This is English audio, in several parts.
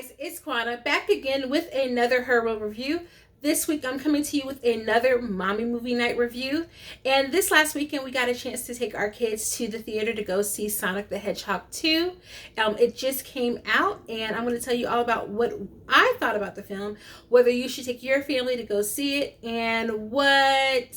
guys, it's Kwana back again with another Her review. This week I'm coming to you with another mommy movie night review. And this last weekend we got a chance to take our kids to the theater to go see Sonic the Hedgehog 2. It just came out and I'm going to tell you all about what I thought about the film, whether you should take your family to go see it, and what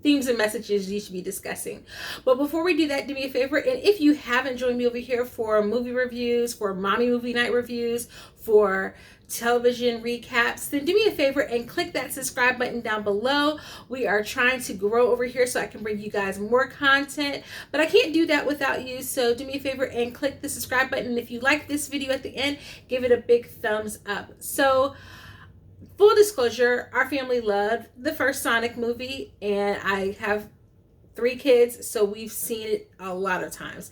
themes and messages you should be discussing. But before we do that, do me a favor, and if you haven't joined me over here for movie reviews, for mommy movie night reviews, for television recaps, then do me a favor and click that subscribe button down below. We are trying to grow over here so I can bring you guys more content, but I can't do that without you. So do me a favor and click the subscribe button. If you like this video at the end, give it a big thumbs up. So full disclosure, our family loved the first Sonic movie, and I have 3 kids, so we've seen it a lot of times.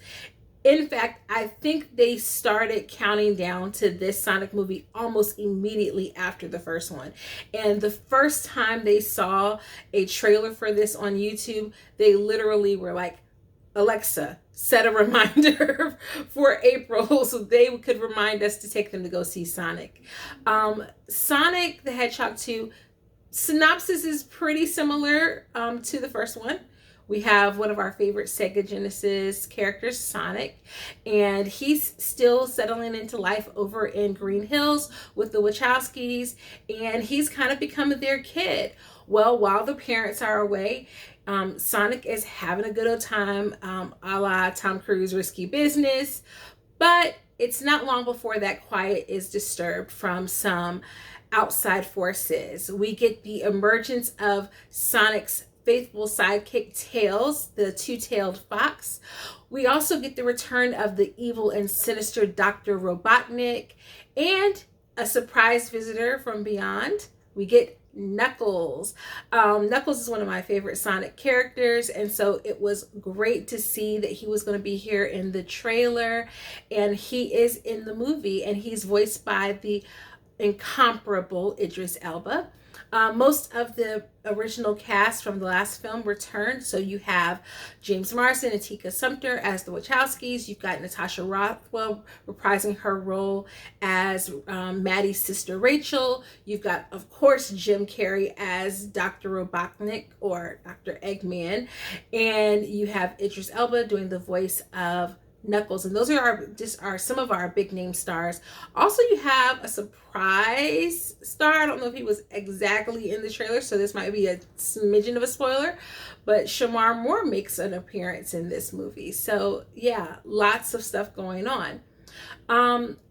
In fact, I think they started counting down to this Sonic movie almost immediately after the first one. And the first time they saw a trailer for this on YouTube, they literally were like, Alexa, set a reminder for April so they could remind us to take them to go see Sonic. Sonic the Hedgehog 2, synopsis is pretty similar to the first one. We have one of our favorite Sega Genesis characters, Sonic, and he's still settling into life over in Green Hills with the Wachowskis, and he's kind of becoming their kid. Well, while the parents are away, Sonic is having a good old time, a la Tom Cruise Risky Business, but it's not long before that quiet is disturbed from some outside forces. We get the emergence of Sonic's faithful sidekick Tails, the two-tailed fox. We also get the return of the evil and sinister Dr. Robotnik, and a surprise visitor from beyond. We get Knuckles. Knuckles is one of my favorite Sonic characters, and so it was great to see that he was going to be here in the trailer, and he is in the movie, and he's voiced by the incomparable Idris Elba. Most of the original cast from the last film returned. So you have James Marsden and Tika Sumpter as the Wachowskis. You've got Natasha Rothwell reprising her role as Maddie's sister Rachel. You've got, of course, Jim Carrey as Dr. Robotnik, or Dr. Eggman. And you have Idris Elba doing the voice of Knuckles, and those are some of our big name stars. Also, you have a surprise star. I don't know if he was exactly in the trailer, so this might be a smidgen of a spoiler, but Shamar Moore makes an appearance in this movie. So yeah, lots of stuff going on.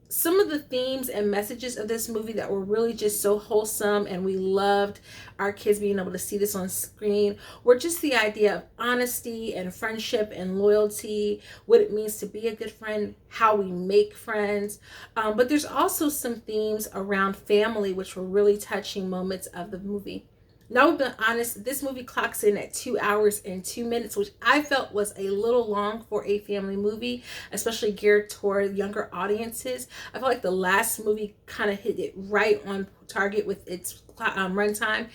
Some of the themes and messages of this movie that were really just so wholesome, and we loved our kids being able to see this on screen, were just the idea of honesty and friendship and loyalty, what it means to be a good friend, how we make friends. But there's also some themes around family, which were really touching moments of the movie. Now, we've been honest, this movie clocks in at 2 hours and 2 minutes, which I felt was a little long for a family movie, especially geared toward younger audiences. I felt like the last movie kind of hit it right on target with its runtime.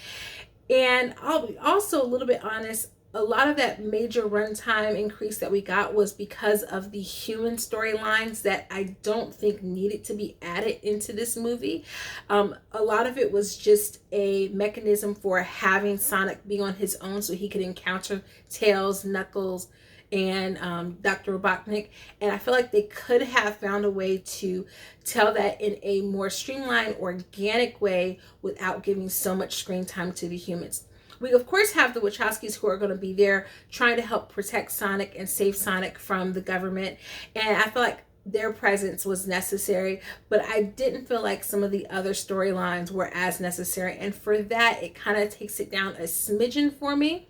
And I'll be also a little bit honest, a lot of that major runtime increase that we got was because of the human storylines that I don't think needed to be added into this movie. A lot of it was just a mechanism for having Sonic be on his own so he could encounter Tails, Knuckles, and Dr. Robotnik. And I feel like they could have found a way to tell that in a more streamlined, organic way without giving so much screen time to the humans. We, of course, have the Wachowskis who are going to be there trying to help protect Sonic and save Sonic from the government. And I feel like their presence was necessary, but I didn't feel like some of the other storylines were as necessary. And for that, it kind of takes it down a smidgen for me.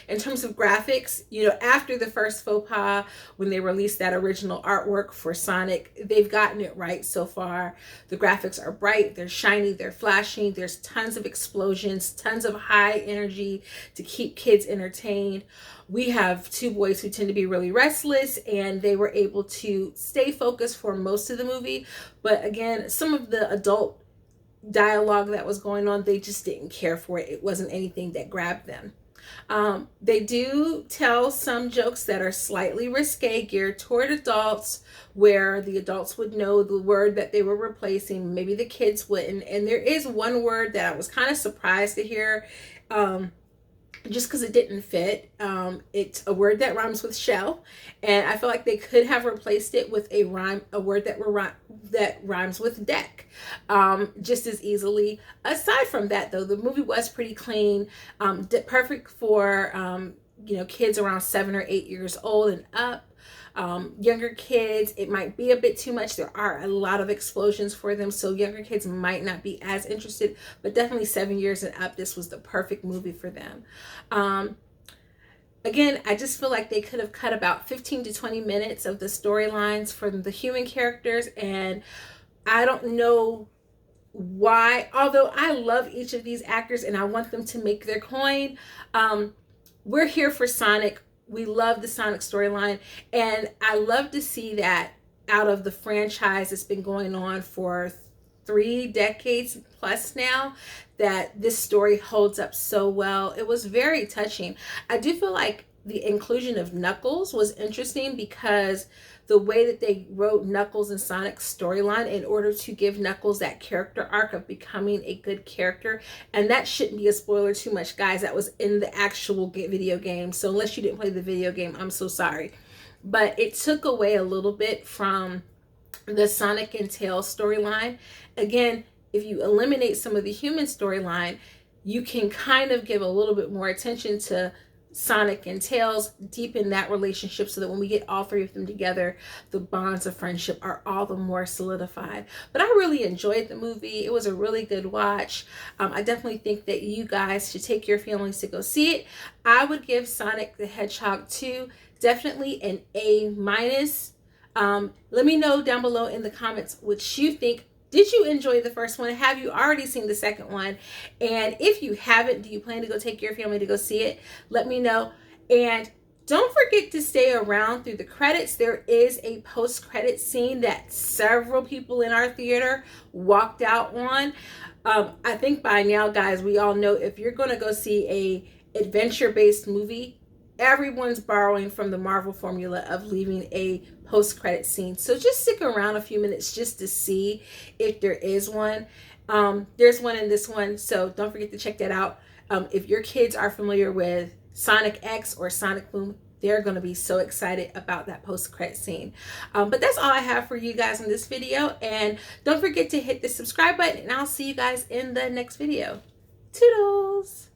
In terms of graphics, you know, after the first faux pas, when they released that original artwork for Sonic, they've gotten it right so far. The graphics are bright, they're shiny, they're flashy, there's tons of explosions, tons of high energy to keep kids entertained. We have 2 boys who tend to be really restless, and they were able to stay focused for most of the movie. But again, some of the adult dialogue that was going on, they just didn't care for it. It wasn't anything that grabbed them. They do tell some jokes that are slightly risque, geared toward adults, where the adults would know the word that they were replacing. Maybe the kids wouldn't. And there is one word that I was kind of surprised to hear, just because it didn't fit. It's a word that rhymes with shell, and I feel like they could have replaced it with a word that rhymes with deck, just as easily. Aside from that, though, the movie was pretty clean, perfect for kids around 7 or 8 years old and up. Younger kids, it might be a bit too much. There are a lot of explosions for them, so younger kids might not be as interested, but definitely 7 years and up, this was the perfect movie for them. Again, I just feel like they could have cut about 15 to 20 minutes of the storylines from the human characters, and I don't know why, although I love each of these actors and I want them to make their coin. We're here for Sonic. We love the Sonic storyline, and I love to see that out of the franchise that's been going on for 3 decades plus now, that this story holds up so well. It was very touching. I do feel like the inclusion of Knuckles was interesting, because the way that they wrote Knuckles and Sonic's storyline in order to give Knuckles that character arc of becoming a good character, and that shouldn't be a spoiler too much, guys. That was in the actual video game, so unless you didn't play the video game, I'm so sorry. But it took away a little bit from the Sonic and Tails storyline. Again, if you eliminate some of the human storyline, you can kind of give a little bit more attention to Sonic and Tails, deepen that relationship, so that when we get all 3 of them together, the bonds of friendship are all the more solidified. But I really enjoyed the movie. It was a really good watch. I definitely think that you guys should take your families to go see it. I would give Sonic the Hedgehog 2 definitely an A-. Let me know down below in the comments what you think. Did you enjoy the first one? Have you already seen the second one? And if you haven't, do you plan to go take your family to go see it? Let me know. And don't forget to stay around through the credits. There is a post-credit scene that several people in our theater walked out on. I think by now, guys, we all know if you're going to go see a adventure-based movie, everyone's borrowing from the Marvel formula of leaving a post-credit scene. So just stick around a few minutes just to see if there is one. There's one in this one, so don't forget to check that out. If your kids are familiar with Sonic X or Sonic Boom, they're going to be so excited about that post-credit scene. But that's all I have for you guys in this video. And don't forget to hit the subscribe button, and I'll see you guys in the next video. Toodles!